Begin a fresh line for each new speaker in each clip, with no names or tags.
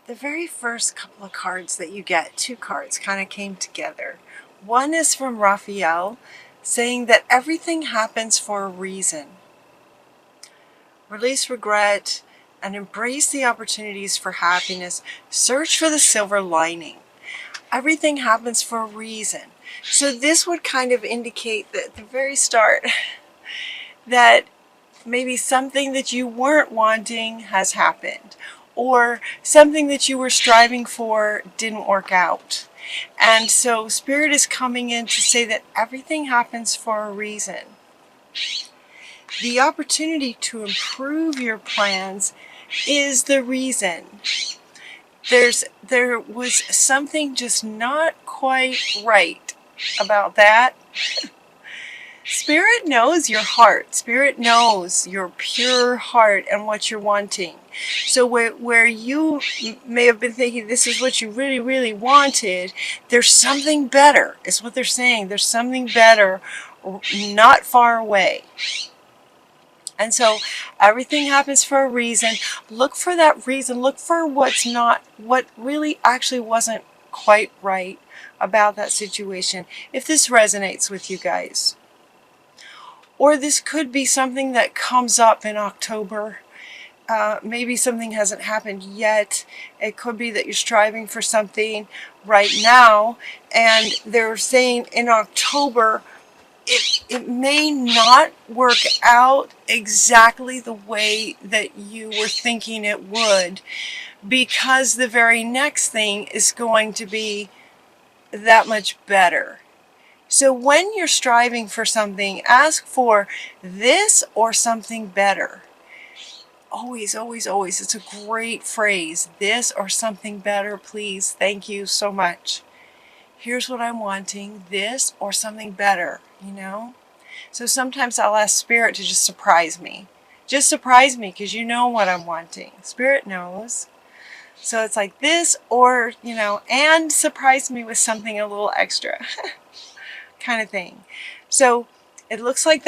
the very first couple of cards that you get, two cards kind of came together. One is from Raphael, saying that everything happens for a reason. Release regret and embrace the opportunities for happiness. Search for the silver lining. Everything happens for a reason. So this would kind of indicate that at the very start that maybe something that you weren't wanting has happened, or something that you were striving for didn't work out. And so Spirit is coming in to say that everything happens for a reason. The opportunity to improve your plans is the reason. There was something just not quite right about that. Spirit knows your heart. Spirit knows your pure heart and what you're wanting. So where you may have been thinking this is what you really, really wanted, there's something better, is what they're saying. There's something better not far away. And so everything happens for a reason. Look for that reason. Look for what really actually wasn't quite right about that situation. If this resonates with you guys. Or this could be something that comes up in October. Maybe something hasn't happened yet. It could be that you're striving for something right now, and they're saying in October it may not work out exactly the way that you were thinking it would, because the very next thing is going to be that much better. So when you're striving for something, ask for this or something better. Always, always, always. It's a great phrase. This or something better, please. Thank you so much. Here's what I'm wanting. This or something better, you know? So sometimes I'll ask Spirit to just surprise me. Just surprise me, because you know what I'm wanting. Spirit knows. So it's like this or, you know, and surprise me with something a little extra. Kind of thing. So it looks like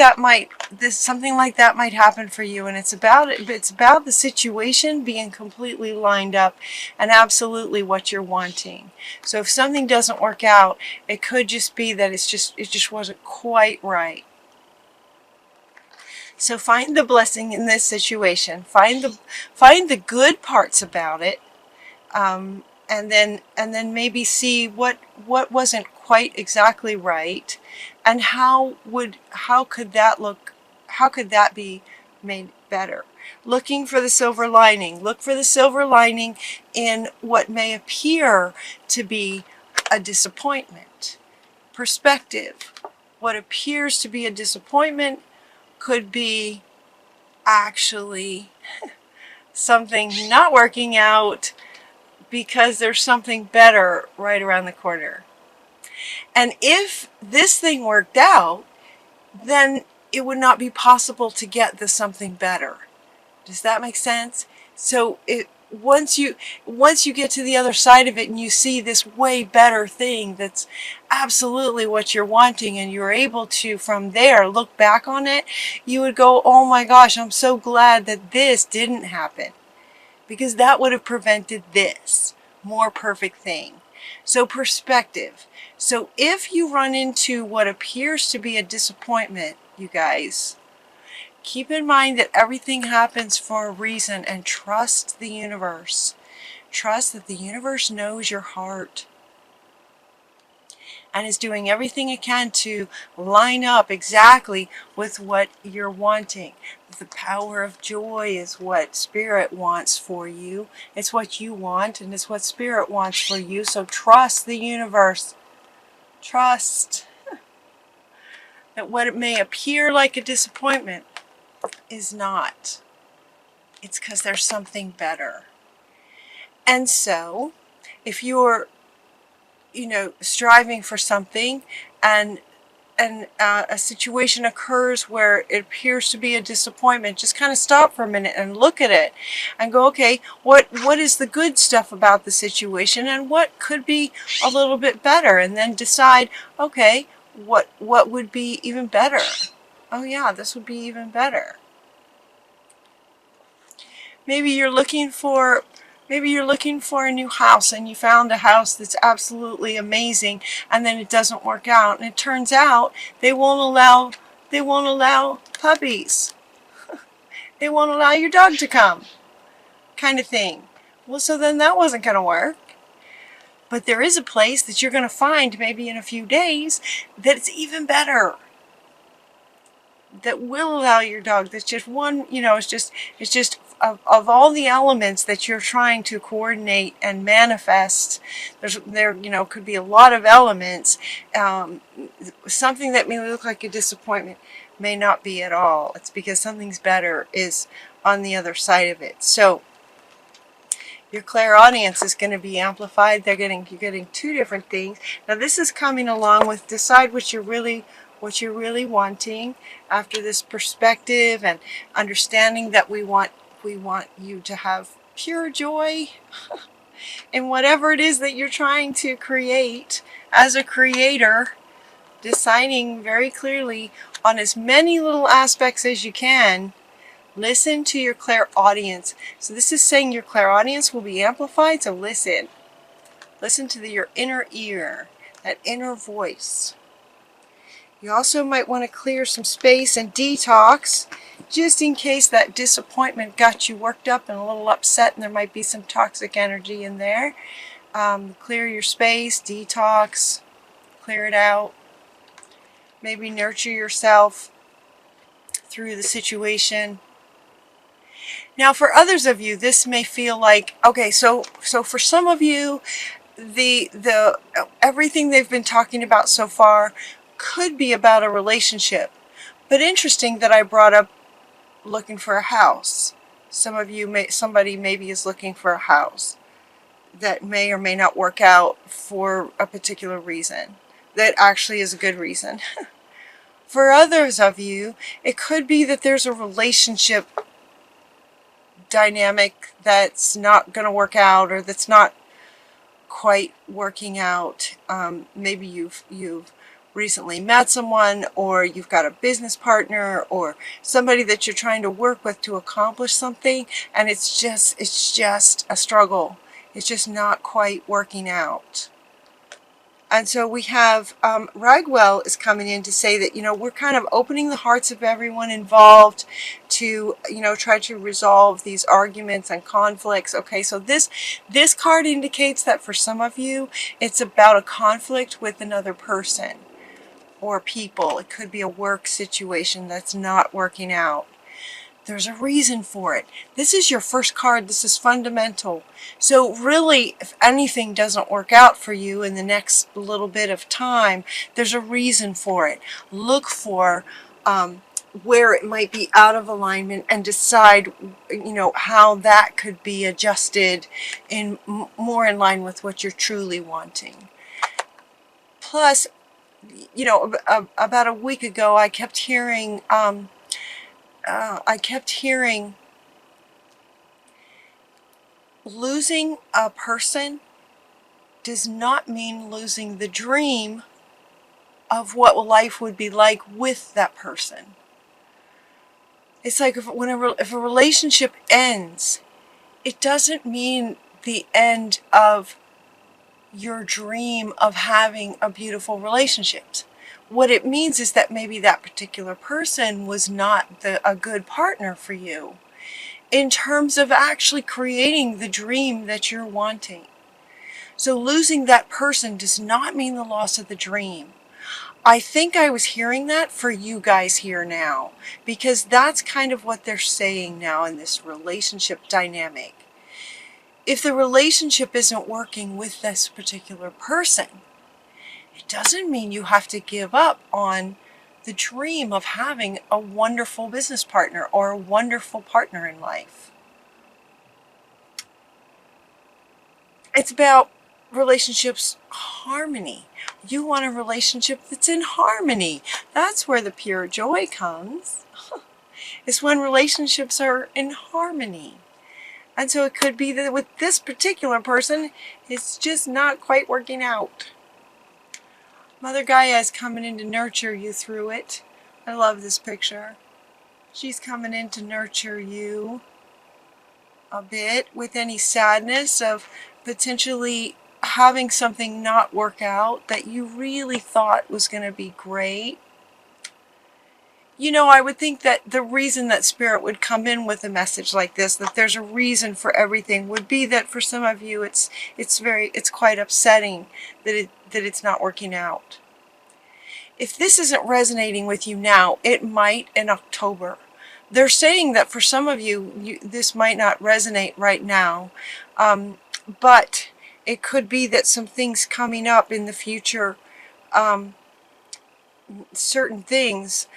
something like that might happen for you, and it's about the situation being completely lined up and absolutely what you're wanting. So if something doesn't work out, it could just be that it just wasn't quite right. So find the blessing in this situation. Find the good parts about it. And then maybe see what wasn't quite exactly right, and how could that be made better. Looking for the silver lining. Look for the silver lining in what may appear to be a disappointment. Perspective. What appears to be a disappointment could be actually something not working out, because there's something better right around the corner. And if this thing worked out, then it would not be possible to get the something better. Does that make sense? So once you get to the other side of it and you see this way better thing that's absolutely what you're wanting, and you're able to from there look back on it, you would go, oh my gosh, I'm so glad that this didn't happen, because that would have prevented this more perfect thing. So perspective. So if you run into what appears to be a disappointment, you guys, keep in mind that everything happens for a reason, and trust the universe. Trust that the universe knows your heart and is doing everything it can to line up exactly with what you're wanting. The power of joy is what Spirit wants for you. It's what you want, and it's what Spirit wants for you. So trust the universe. Trust that what it may appear like a disappointment is not. It's because there's something better. And so, if you're striving for something, and a situation occurs where it appears to be a disappointment, just kind of stop for a minute and look at it and go, okay, what is the good stuff about the situation, and what could be a little bit better, and then decide, okay, what would be even better. Oh yeah, this would be even better. Maybe you're looking for Maybe you're looking for a new house and you found a house that's absolutely amazing, and then it doesn't work out, and it turns out they won't allow puppies. They won't allow your dog to come, kind of thing. Well, so then that wasn't going to work. But there is a place that you're going to find maybe in a few days that's even better, that will allow your dog. That's just one, it's just of all the elements that you're trying to coordinate and manifest, there could be a lot of elements. Something that may look like a disappointment may not be at all. It's because something's better is on the other side of it. So your clairaudience is going to be amplified. You're getting two different things. Now this is coming along with decide what you're really wanting after this perspective and understanding that we want you to have pure joy in whatever it is that you're trying to create as a creator, deciding very clearly on as many little aspects as you can. Listen to your clairaudience. So this is saying your clairaudience will be amplified, so listen. Listen to your inner ear, that inner voice. You also might want to clear some space and detox, just in case that disappointment got you worked up and a little upset and there might be some toxic energy in there. Clear your space, detox, clear it out. Maybe nurture yourself through the situation. Now for others of you, this may feel like, okay, so for some of you, the everything they've been talking about so far could be about a relationship. But interesting that I brought up looking for a house. Some of you somebody maybe is looking for a house that may or may not work out for a particular reason. That actually is a good reason. For others of you, it could be that there's a relationship dynamic that's not going to work out, or that's not quite working out. Maybe you've recently met someone, or you've got a business partner, or somebody that you're trying to work with to accomplish something, and it's just a struggle. It's just not quite working out. And so we have Ragwell is coming in to say that, we're kind of opening the hearts of everyone involved to, try to resolve these arguments and conflicts. Okay, so this card indicates that for some of you, it's about a conflict with another person or people. It could be a work situation that's not working out. There's a reason for it. This is your first card. This is fundamental. So really, if anything doesn't work out for you in the next little bit of time, there's a reason for it. Look for where it might be out of alignment and decide, how that could be adjusted in more in line with what you're truly wanting. Plus, about a week ago, I kept hearing losing a person does not mean losing the dream of what life would be like with that person. It's like if a relationship ends, it doesn't mean the end of your dream of having a beautiful relationship. What it means is that maybe that particular person was not a good partner for you in terms of actually creating the dream that you're wanting. So losing that person does not mean the loss of the dream. I think I was hearing that for you guys here now, because that's kind of what they're saying now in this relationship dynamic. If the relationship isn't working with this particular person, it doesn't mean you have to give up on the dream of having a wonderful business partner or a wonderful partner in life. It's about relationships harmony. You want a relationship that's in harmony. That's where the pure joy comes. It's when relationships are in harmony. And so it could be that with this particular person, it's just not quite working out. Mother Gaia is coming in to nurture you through it. I love this picture. She's coming in to nurture you. a bit with any sadness of potentially having something not work out that you really thought was going to be great. You know, I would think that the reason that Spirit would come in with a message like this, that there's a reason for everything, would be that for some of you it's quite upsetting that it's not working out. If this isn't resonating with you now, it might in October. They're saying that for some of you, this might not resonate right now, but it could be that some things coming up in the future, certain things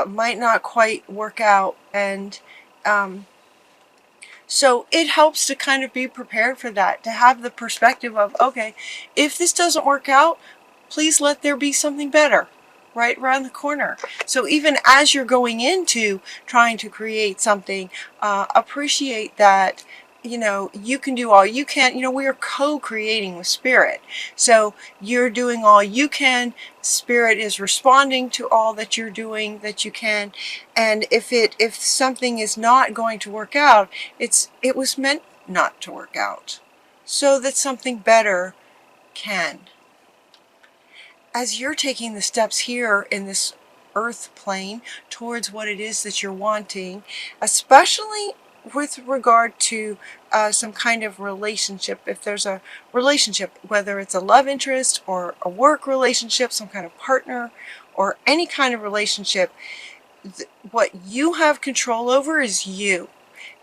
might not quite work out, and so it helps to kind of be prepared for that, to have the perspective of, okay, if this doesn't work out, please let there be something better right around the corner. So even as you're going into trying to create something, appreciate that, you know, you can do all you can. You know, we are co-creating with Spirit. So you're doing all you can. Spirit is responding to all that you're doing that you can. And if something is not going to work out, it was meant not to work out, so that something better can. As you're taking the steps here in this earth plane towards what it is that you're wanting, especially with regard to some kind of relationship, if there's a relationship, whether it's a love interest or a work relationship, some kind of partner, or any kind of relationship, what you have control over is you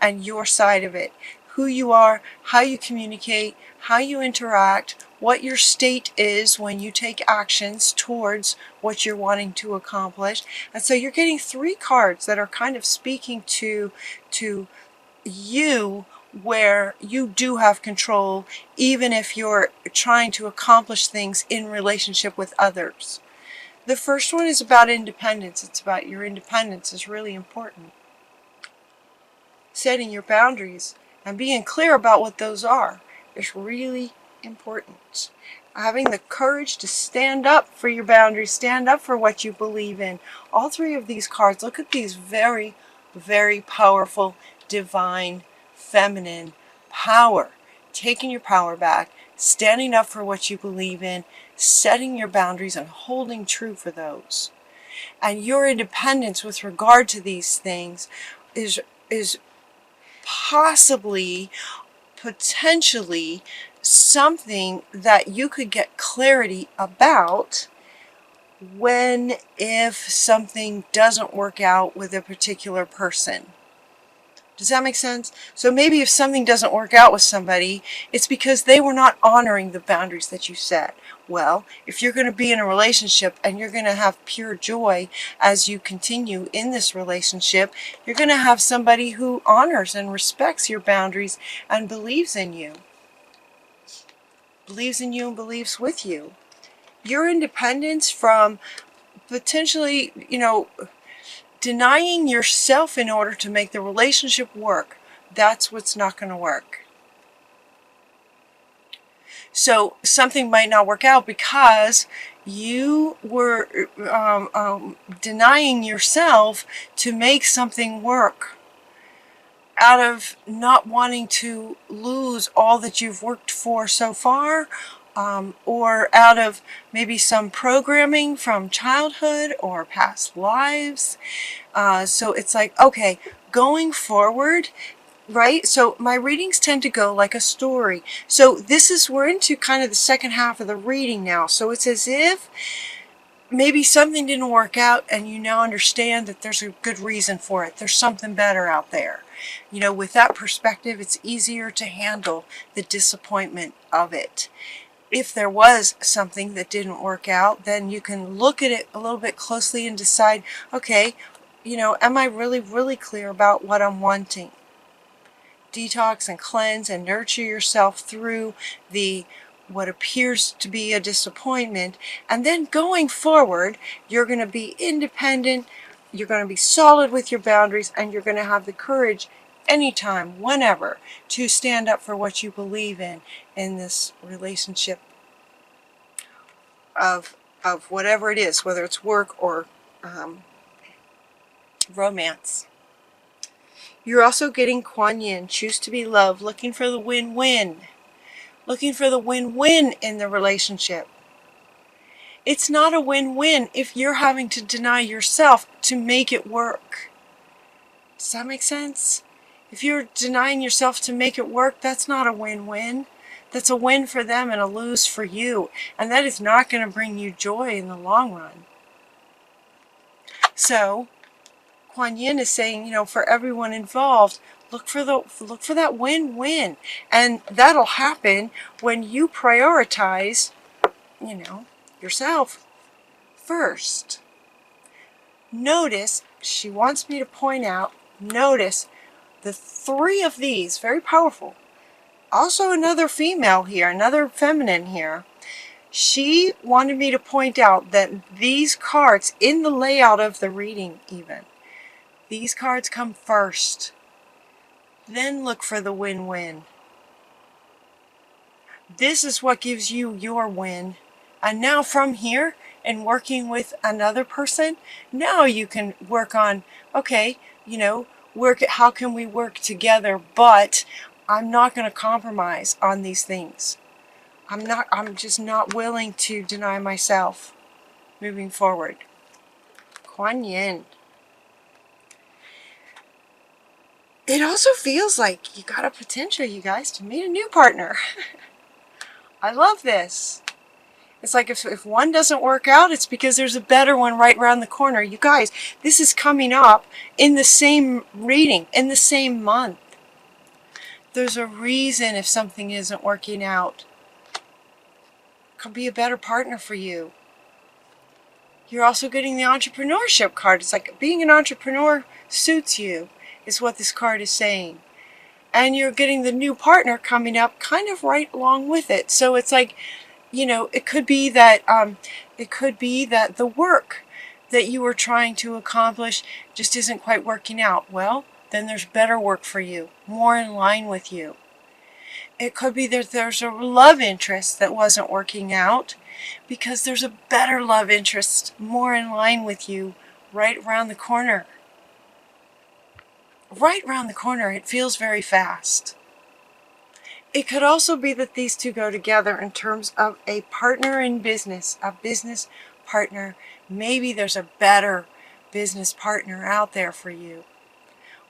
and your side of it. Who you are, how you communicate, how you interact, what your state is when you take actions towards what you're wanting to accomplish. And so you're getting 3 cards that are kind of speaking to you, where you do have control, even if you're trying to accomplish things in relationship with others. The first one is about independence. It's about your independence is really important. Setting your boundaries and being clear about what those are is really important. Having the courage to stand up for your boundaries, stand up for what you believe in. All 3 of these cards, look at these very, very powerful, divine, feminine power. Taking your power back, standing up for what you believe in, setting your boundaries and holding true for those. And your independence with regard to these things is possibly, potentially, something that you could get clarity about when, if something doesn't work out with a particular person. Does that make sense? So maybe if something doesn't work out with somebody, it's because they were not honoring the boundaries that you set. Well, if you're going to be in a relationship and you're going to have pure joy as you continue in this relationship, you're going to have somebody who honors and respects your boundaries and believes in you. Believes in you and believes with you. Your independence from potentially, you know, denying yourself in order to make the relationship work, that's what's not going to work. So something might not work out because you were denying yourself to make something work, out of not wanting to lose all that you've worked for so far, or out of maybe some programming from childhood or past lives. So it's like, okay, going forward, right? So my readings tend to go like a story. So we're into kind of the second half of the reading now. So it's as if maybe something didn't work out and you now understand that there's a good reason for it. There's something better out there. You know, with that perspective, it's easier to handle the disappointment of it. If there was something that didn't work out, then you can look at it a little bit closely and decide, okay, you know, am I really, really clear about what I'm wanting? Detox and cleanse and nurture yourself through what appears to be a disappointment, and then going forward, you're going to be independent, you're going to be solid with your boundaries, and you're going to have the courage anytime, whenever, to stand up for what you believe in this relationship of whatever it is, whether it's work or romance. You're also getting Kuan Yin, choose to be loved, looking for the win-win. Looking for the win-win in the relationship. It's not a win-win if you're having to deny yourself to make it work. Does that make sense? If you're denying yourself to make it work, that's not a win-win. That's a win for them and a lose for you. And that is not going to bring you joy in the long run. So, Kuan Yin is saying, you know, for everyone involved, look for that win-win. And that'll happen when you prioritize, you know, yourself first. Notice, she wants me to point out, notice the 3 of these, very powerful. Also another female here, another feminine here. She wanted me to point out that these cards, in the layout of the reading even, these cards come first. Then look for the win-win. This is what gives you your win. And now from here, and working with another person, now you can work on, okay, you know, how can we work together, but I'm not going to compromise on these things. I'm just not willing to deny myself moving forward. Kuan Yin. It also feels like you got a potential, you guys, to meet a new partner. I love this. It's like if one doesn't work out, it's because there's a better one right around the corner. You guys, this is coming up in the same reading, in the same month. There's a reason if something isn't working out. Could be a better partner for you. You're also getting the entrepreneurship card. It's like being an entrepreneur suits you, is what this card is saying. And you're getting the new partner coming up kind of right along with it. So it's like, you know, it could be that the work that you were trying to accomplish just isn't quite working out. Well, then there's better work for you, more in line with you. It could be that there's a love interest that wasn't working out because there's a better love interest, more in line with you, right around the corner. Right around the corner. It feels very fast. It could also be that these two go together in terms of a partner in business, a business partner. Maybe there's a better business partner out there for you,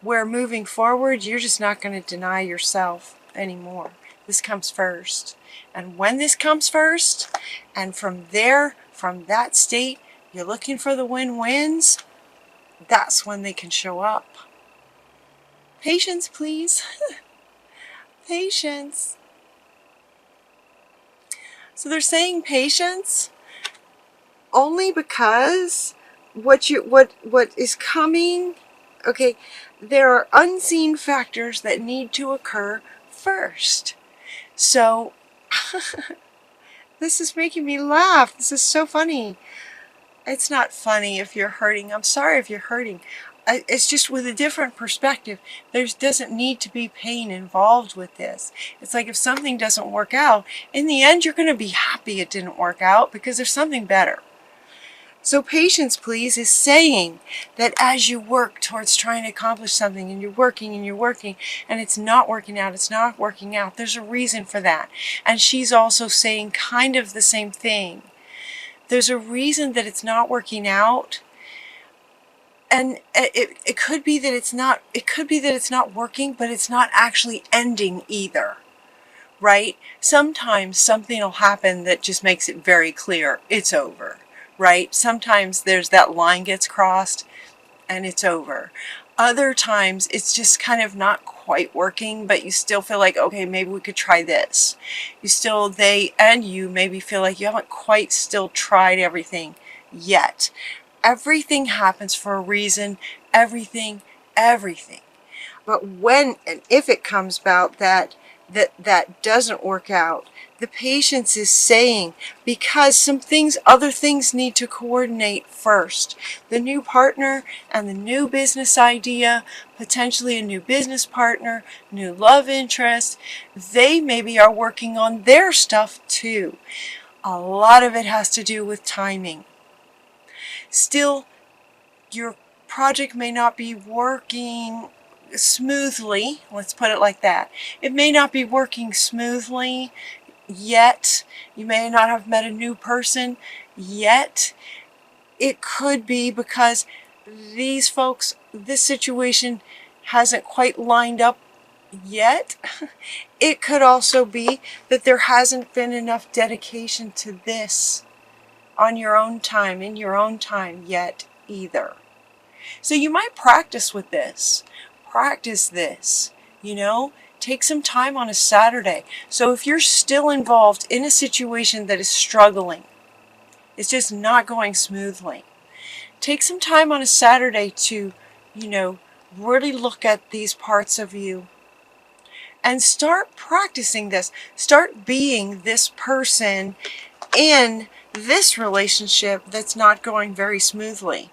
where moving forward, you're just not going to deny yourself anymore. This comes first. And when this comes first, and from there, from that state, you're looking for the win-wins, that's when they can show up. Patience, please. Patience. So they're saying patience only because what is coming, okay, there are unseen factors that need to occur first. So this is making me laugh. This is so funny. It's not funny if you're hurting. I'm sorry if you're hurting. It's just with a different perspective. There doesn't need to be pain involved with this. It's like if something doesn't work out, in the end you're going to be happy it didn't work out because there's something better. So patience, please, is saying that as you work towards trying to accomplish something and you're working and it's not working out, there's a reason for that. And she's also saying kind of the same thing. There's a reason that it's not working out. And it could be that it's not working, but it's not actually ending either. Right? Sometimes something will happen that just makes it very clear it's over. Right? Sometimes there's that line gets crossed and it's over. Other times it's just kind of not quite working, but you still feel like, okay, maybe we could try this. They and you maybe feel like you haven't quite still tried everything yet. Everything happens for a reason. Everything. But when and if it comes about that doesn't work out, the patience is saying because other things need to coordinate first. The new partner and the new business idea, potentially a new business partner, new love interest, they maybe are working on their stuff too. A lot of it has to do with timing. Still, your project may not be working smoothly. Let's put it like that. It may not be working smoothly yet. You may not have met a new person yet. It could be because these folks, this situation hasn't quite lined up yet. It could also be that there hasn't been enough dedication to this on your own time, in your own time yet either. So you might practice with this. Practice this, you know. Take some time on a Saturday. So if you're still involved in a situation that is struggling, it's just not going smoothly, take some time on a Saturday to, you know, really look at these parts of you and start practicing this. Start being this person in this relationship that's not going very smoothly.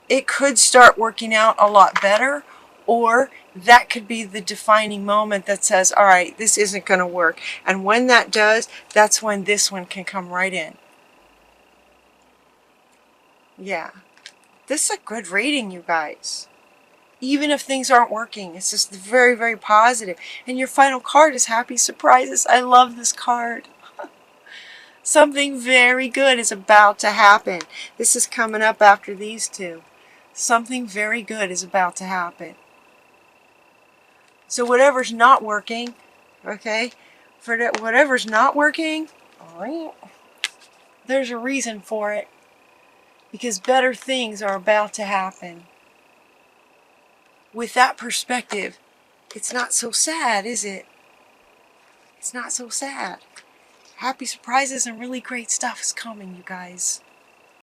It could start working out a lot better, or that could be the defining moment that says, all right, this isn't going to work. And when that does, that's when this one can come right in. Yeah. This is a good reading, you guys. Even if things aren't working, it's just very, very positive. And your final card is Happy Surprises. I love this card. Something very good is about to happen. This is coming up after these two. Something very good is about to happen. So whatever's not working, okay, for whatever's not working, there's a reason for it. Because better things are about to happen. With that perspective, it's not so sad, is it? It's not so sad. Happy surprises and really great stuff is coming, you guys.